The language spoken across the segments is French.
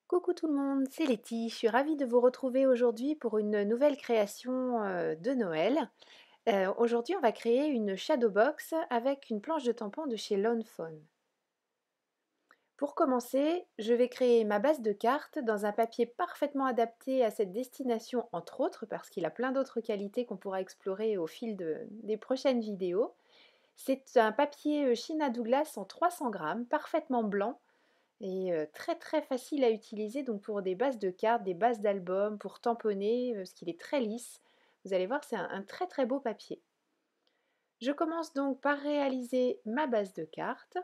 Coucou tout le monde, c'est Letty. Je suis ravie de vous retrouver aujourd'hui pour une nouvelle création de Noël. Aujourd'hui, on va créer une shadow box avec une planche de tampon de chez Lone Fawn. Pour commencer, je vais créer ma base de cartes dans un papier parfaitement adapté à cette destination, entre autres, parce qu'il a plein d'autres qualités qu'on pourra explorer au fil des prochaines vidéos. C'est un papier China Douglas en 300 grammes, parfaitement blanc et très très facile à utiliser donc pour des bases de cartes, des bases d'albums, pour tamponner, parce qu'il est très lisse. Vous allez voir, c'est un très très beau papier. Je commence donc par réaliser ma base de cartes.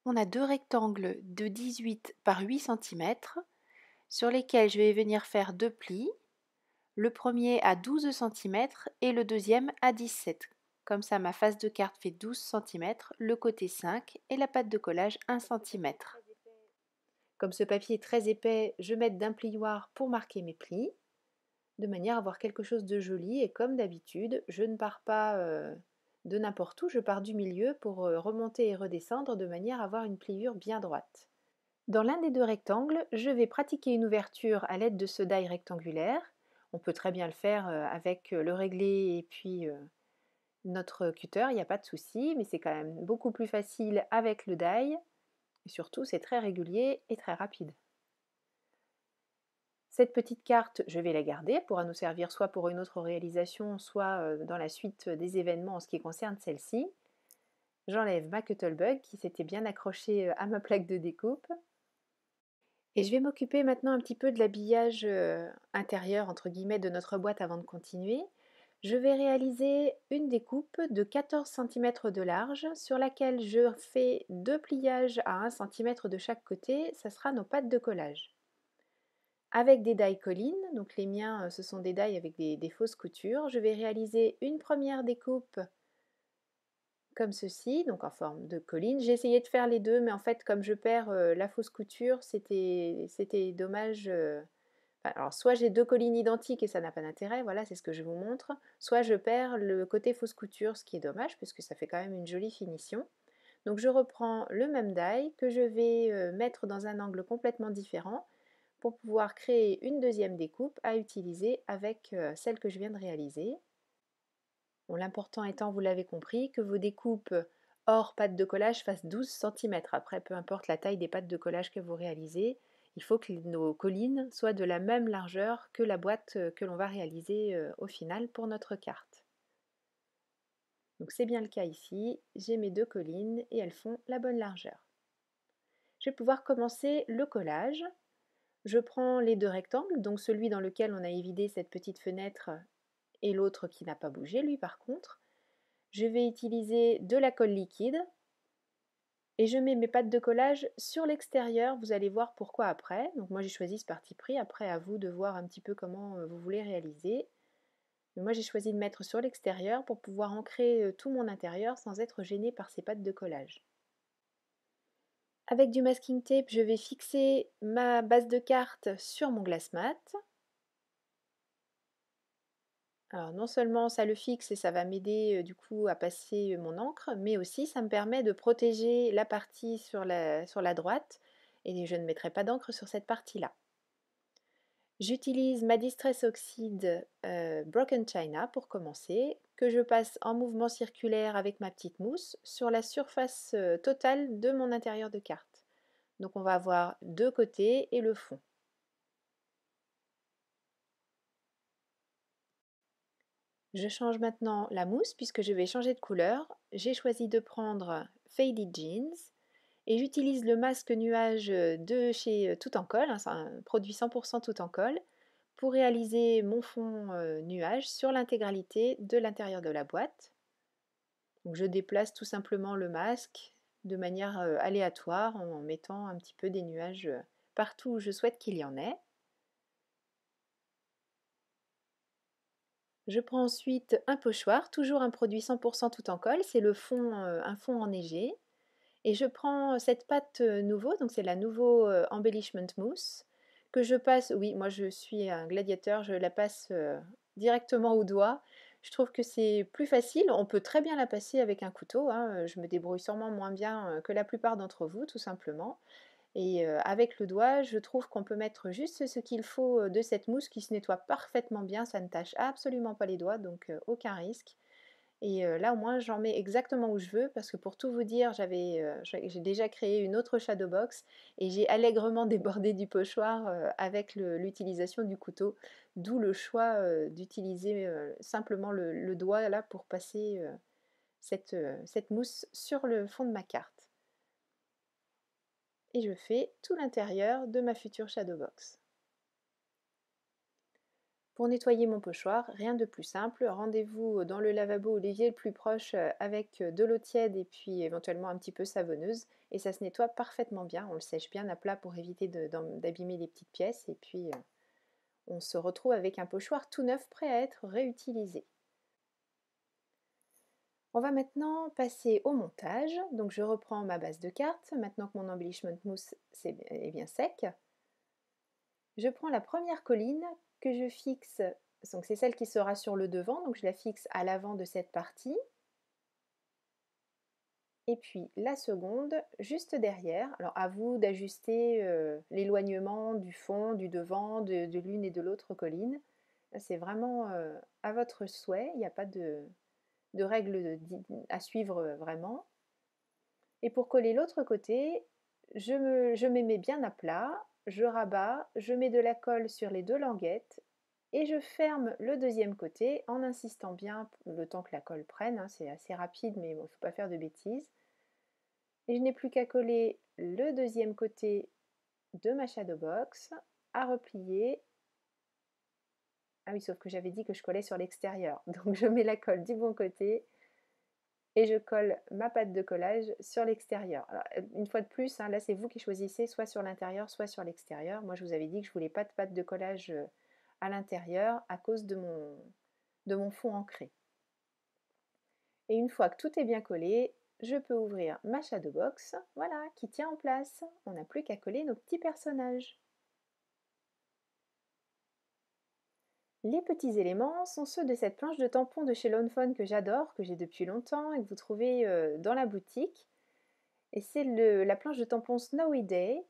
On a deux rectangles de 18 par 8 cm sur lesquels je vais venir faire deux plis. Le premier à 12 cm et le deuxième à 17. Comme ça, ma face de carte fait 12 cm, le côté 5 et la patte de collage 1 cm. Comme ce papier est très épais, je mets d'un plioir pour marquer mes plis, de manière à avoir quelque chose de joli. Et comme d'habitude, je ne pars pas de n'importe où, je pars du milieu pour remonter et redescendre de manière à avoir une pliure bien droite. Dans l'un des deux rectangles, je vais pratiquer une ouverture à l'aide de ce die rectangulaire. On peut très bien le faire avec le réglé et puis notre cutter, il n'y a pas de souci, mais c'est quand même beaucoup plus facile avec le die. Et surtout, c'est très régulier et très rapide. Cette petite carte, je vais la garder, elle pourra nous servir soit pour une autre réalisation, soit dans la suite des événements en ce qui concerne celle-ci. J'enlève ma Cuttlebug qui s'était bien accrochée à ma plaque de découpe. Et je vais m'occuper maintenant un petit peu de l'habillage intérieur, entre guillemets, de notre boîte avant de continuer. Je vais réaliser une découpe de 14 cm de large sur laquelle je fais deux pliages à 1 cm de chaque côté, ça sera nos pattes de collage. Avec des die collines, donc les miens ce sont des die avec des fausses coutures, je vais réaliser une première découpe comme ceci, donc en forme de colline. J'ai essayé de faire les deux, mais en fait comme je perds la fausse couture, c'était dommage. Alors soit j'ai deux collines identiques et ça n'a pas d'intérêt, voilà, c'est ce que je vous montre, soit je perds le côté fausse couture, ce qui est dommage puisque ça fait quand même une jolie finition. Donc je reprends le même die que je vais mettre dans un angle complètement différent pour pouvoir créer une deuxième découpe à utiliser avec celle que je viens de réaliser. Bon, l'important étant, vous l'avez compris, que vos découpes hors pâte de collage fassent 12 cm. Après, peu importe la taille des pâtes de collage que vous réalisez, il faut que nos collines soient de la même largeur que la boîte que l'on va réaliser au final pour notre carte. Donc c'est bien le cas ici, j'ai mes deux collines et elles font la bonne largeur. Je vais pouvoir commencer le collage. Je prends les deux rectangles, donc celui dans lequel on a évidé cette petite fenêtre et l'autre qui n'a pas bougé, lui par contre. Je vais utiliser de la colle liquide et je mets mes pattes de collage sur l'extérieur. Vous allez voir pourquoi après. Donc moi j'ai choisi ce parti pris, après à vous de voir un petit peu comment vous voulez réaliser. Mais moi j'ai choisi de mettre sur l'extérieur pour pouvoir ancrer tout mon intérieur sans être gênée par ces pattes de collage. Avec du masking tape, je vais fixer ma base de carte sur mon glass mat. Alors non seulement ça le fixe et ça va m'aider du coup à passer mon encre, mais aussi ça me permet de protéger la partie sur la droite et je ne mettrai pas d'encre sur cette partie-là. J'utilise ma Distress Oxide Broken China pour commencer, que je passe en mouvement circulaire avec ma petite mousse sur la surface totale de mon intérieur de carte. Donc on va avoir deux côtés et le fond. Je change maintenant la mousse puisque je vais changer de couleur. J'ai choisi de prendre Faded Jeans et j'utilise le masque nuage de chez Tout en Colle, hein, c'est un produit 100% Tout en Colle, pour réaliser mon fond nuage sur l'intégralité de l'intérieur de la boîte. Donc je déplace tout simplement le masque de manière aléatoire en mettant un petit peu des nuages partout où je souhaite qu'il y en ait. Je prends ensuite un pochoir, toujours un produit 100% Tout en Colle, c'est le fond, un fond enneigé. Et je prends cette pâte nouveau, donc c'est la nouveau Embellishment Mousse, que je passe, oui, moi je suis un gladiateur, je la passe directement au doigt. Je trouve que c'est plus facile, on peut très bien la passer avec un couteau, hein, je me débrouille sûrement moins bien que la plupart d'entre vous, tout simplement. Et avec le doigt, je trouve qu'on peut mettre juste ce qu'il faut de cette mousse qui se nettoie parfaitement bien, ça ne tache absolument pas les doigts, donc aucun risque. Et là au moins j'en mets exactement où je veux parce que pour tout vous dire, j'ai déjà créé une autre shadow box et j'ai allègrement débordé du pochoir avec l'utilisation du couteau, d'où le choix d'utiliser simplement le doigt là pour passer cette mousse sur le fond de ma carte. Et je fais tout l'intérieur de ma future shadow box. Pour nettoyer mon pochoir, rien de plus simple, rendez-vous dans le lavabo ou l'évier le plus proche avec de l'eau tiède et puis éventuellement un petit peu savonneuse et ça se nettoie parfaitement bien, on le sèche bien à plat pour éviter d'abîmer les petites pièces et puis on se retrouve avec un pochoir tout neuf prêt à être réutilisé. On va maintenant passer au montage, donc je reprends ma base de cartes, maintenant que mon embellishment mousse est bien sec. Je prends la première colline que je fixe, donc c'est celle qui sera sur le devant, donc je la fixe à l'avant de cette partie. Et puis la seconde, juste derrière. Alors à vous d'ajuster l'éloignement du fond, du devant, de l'une et de l'autre colline. C'est vraiment à votre souhait, il n'y a pas de règles à suivre vraiment. Et pour coller l'autre côté, je me mets bien à plat, je rabats, je mets de la colle sur les deux languettes et je ferme le deuxième côté en insistant bien le temps que la colle prenne, hein, c'est assez rapide mais il ne faut pas faire de bêtises. Et je n'ai plus qu'à coller le deuxième côté de ma shadow box, à replier. Ah oui, sauf que j'avais dit que je collais sur l'extérieur, donc je mets la colle du bon côté et je colle ma pâte de collage sur l'extérieur. Alors, une fois de plus, hein, là c'est vous qui choisissez soit sur l'intérieur, soit sur l'extérieur. Moi je vous avais dit que je voulais pas de pâte de collage à l'intérieur à cause de mon fond ancré. Et une fois que tout est bien collé, je peux ouvrir ma shadow box, voilà, qui tient en place. On n'a plus qu'à coller nos petits personnages. Les petits éléments sont ceux de cette planche de tampons de chez Lawn Fawn que j'adore, que j'ai depuis longtemps et que vous trouvez dans la boutique. Et c'est la planche de tampons Snowy Day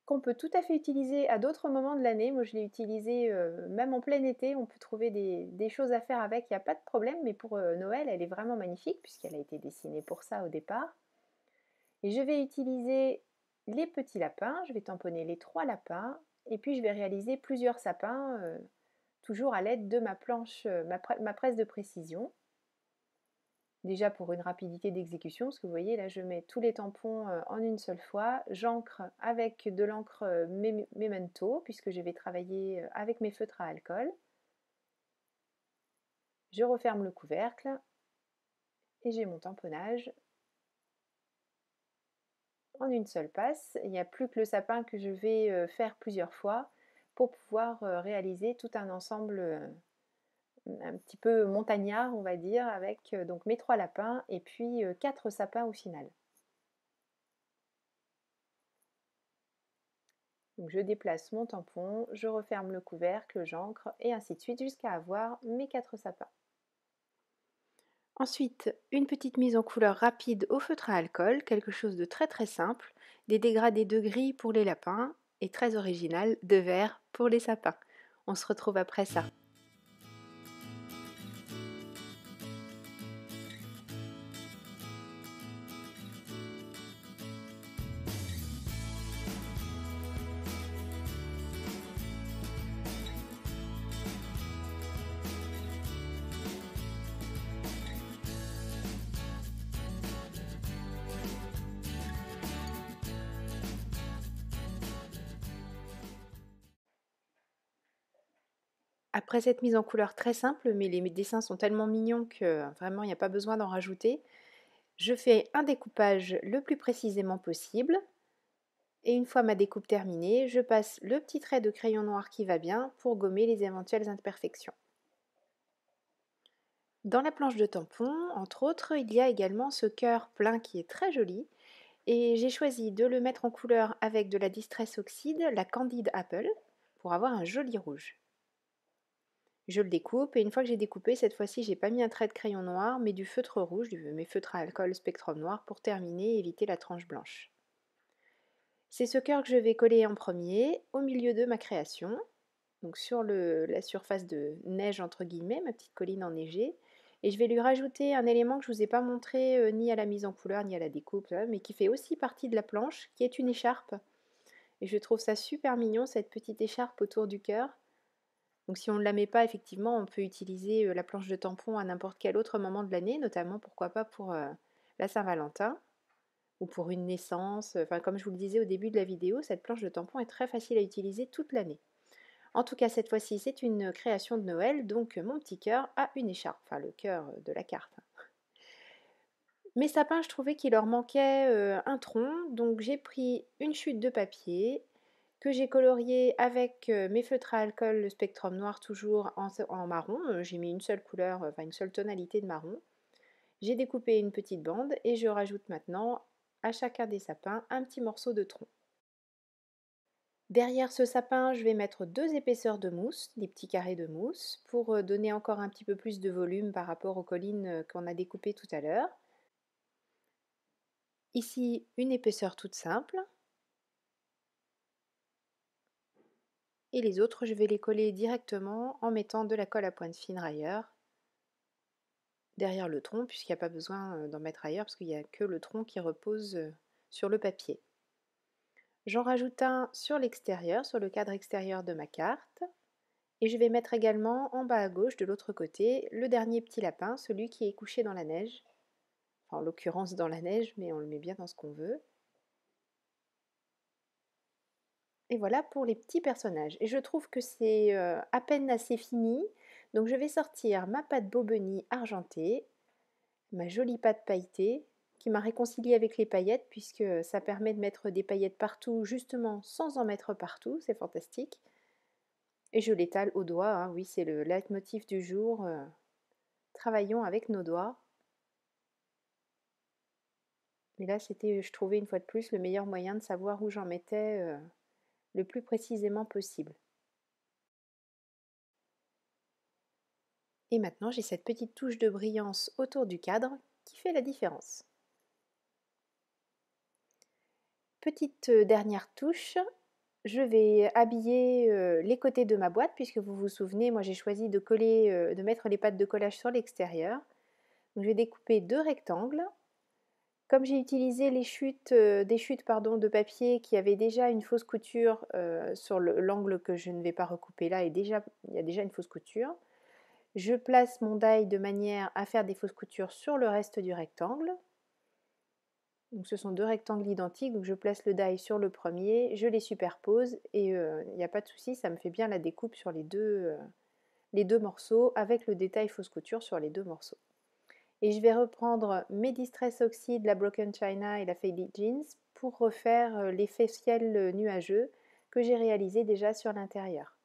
qu'on peut tout à fait utiliser à d'autres moments de l'année. Moi, je l'ai utilisée même en plein été. On peut trouver des choses à faire avec, il n'y a pas de problème. Mais pour Noël, elle est vraiment magnifique puisqu'elle a été dessinée pour ça au départ. Et je vais utiliser les petits lapins. Je vais tamponner les 3 lapins. Et puis, je vais réaliser plusieurs sapins, toujours à l'aide de ma planche, ma presse de précision. Déjà pour une rapidité d'exécution, parce que vous voyez là je mets tous les tampons en une seule fois, j'encre avec de l'encre Memento puisque je vais travailler avec mes feutres à alcool. Je referme le couvercle et j'ai mon tamponnage en une seule passe. Il n'y a plus que le sapin que je vais faire plusieurs fois pour pouvoir réaliser tout un ensemble un petit peu montagnard on va dire avec donc mes 3 lapins et puis 4 sapins au final. Donc je déplace mon tampon, je referme le couvercle, j'encre et ainsi de suite jusqu'à avoir mes 4 sapins. Ensuite, une petite mise en couleur rapide au feutre à alcool, quelque chose de très très simple, des dégradés de gris pour les lapins et très original de vert pour les sapins. On se retrouve après ça. Après cette mise en couleur très simple, mais les dessins sont tellement mignons que vraiment il n'y a pas besoin d'en rajouter, je fais un découpage le plus précisément possible. Et une fois ma découpe terminée, je passe le petit trait de crayon noir qui va bien pour gommer les éventuelles imperfections. Dans la planche de tampon, entre autres, il y a également ce cœur plein qui est très joli. Et j'ai choisi de le mettre en couleur avec de la Distress Oxide, la Candid Apple, pour avoir un joli rouge. Je le découpe et une fois que j'ai découpé, cette fois-ci j'ai pas mis un trait de crayon noir mais du feutre rouge, mes feutres à alcool Spectrum noir pour terminer et éviter la tranche blanche. C'est ce cœur que je vais coller en premier au milieu de ma création, donc sur la surface de neige entre guillemets, ma petite colline enneigée. Et je vais lui rajouter un élément que je ne vous ai pas montré ni à la mise en couleur ni à la découpe, mais qui fait aussi partie de la planche, qui est une écharpe. Et je trouve ça super mignon, cette petite écharpe autour du cœur. Donc si on ne la met pas, effectivement, on peut utiliser la planche de tampon à n'importe quel autre moment de l'année, notamment pourquoi pas pour la Saint-Valentin ou pour une naissance. Enfin, comme je vous le disais au début de la vidéo, cette planche de tampon est très facile à utiliser toute l'année. En tout cas, cette fois-ci, c'est une création de Noël, donc mon petit cœur a une écharpe, enfin le cœur de la carte. Mes sapins, je trouvais qu'il leur manquait un tronc, donc j'ai pris une chute de papier que j'ai colorié avec mes feutres à alcool, le Spectrum noir toujours en marron. J'ai mis une seule couleur, enfin une seule tonalité de marron. J'ai découpé une petite bande et je rajoute maintenant à chacun des sapins un petit morceau de tronc. Derrière ce sapin, je vais mettre 2 épaisseurs de mousse, des petits carrés de mousse, pour donner encore un petit peu plus de volume par rapport aux collines qu'on a découpées tout à l'heure. Ici, une épaisseur toute simple. Et les autres, je vais les coller directement en mettant de la colle à pointe fine railleur derrière le tronc, puisqu'il n'y a pas besoin d'en mettre ailleurs, parce qu'il n'y a que le tronc qui repose sur le papier. J'en rajoute un sur l'extérieur, sur le cadre extérieur de ma carte. Et je vais mettre également en bas à gauche, de l'autre côté, le dernier petit lapin, celui qui est couché dans la neige. Enfin, en l'occurrence dans la neige, mais on le met bien dans ce qu'on veut. Et voilà pour les petits personnages. Et je trouve que c'est à peine assez fini. Donc je vais sortir ma pâte Bobeni argentée, ma jolie pâte pailletée, qui m'a réconciliée avec les paillettes, puisque ça permet de mettre des paillettes partout, justement sans en mettre partout. C'est fantastique. Et je l'étale au doigt, hein. Oui, c'est le leitmotiv du jour. Travaillons avec nos doigts. Mais là, c'était, je trouvais une fois de plus, le meilleur moyen de savoir où j'en mettais le plus précisément possible. Et maintenant, j'ai cette petite touche de brillance autour du cadre qui fait la différence. Petite dernière touche, je vais habiller les côtés de ma boîte, puisque vous vous souvenez, moi j'ai choisi de coller, de mettre les pattes de collage sur l'extérieur. Donc je vais découper 2 rectangles. Comme j'ai utilisé des chutes de papier qui avaient déjà une fausse couture sur l'angle que je ne vais pas recouper là, il y a déjà une fausse couture. Je place mon die de manière à faire des fausses coutures sur le reste du rectangle. Donc ce sont 2 rectangles identiques, donc je place le die sur le premier, je les superpose et il n'y a pas de souci, ça me fait bien la découpe sur les deux morceaux avec le détail fausse couture sur les 2 morceaux. Et je vais reprendre mes Distress Oxide, la Broken China et la Faded Jeans pour refaire l'effet ciel nuageux que j'ai réalisé déjà sur l'intérieur.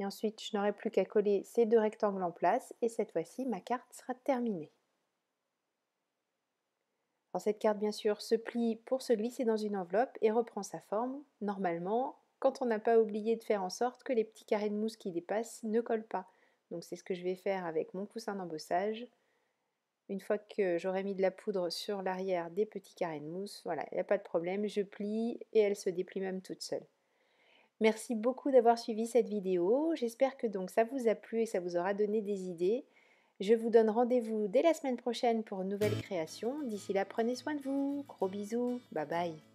Et ensuite, je n'aurai plus qu'à coller ces 2 rectangles en place et cette fois-ci, ma carte sera terminée. Alors cette carte, bien sûr, se plie pour se glisser dans une enveloppe et reprend sa forme, normalement, quand on n'a pas oublié de faire en sorte que les petits carrés de mousse qui dépassent ne collent pas. Donc c'est ce que je vais faire avec mon coussin d'embossage. Une fois que j'aurai mis de la poudre sur l'arrière des petits carrés de mousse, voilà, il n'y a pas de problème, je plie et elle se déplie même toute seule. Merci beaucoup d'avoir suivi cette vidéo, j'espère que donc ça vous a plu et ça vous aura donné des idées. Je vous donne rendez-vous dès la semaine prochaine pour une nouvelle création. D'ici là, prenez soin de vous. Gros bisous. Bye bye.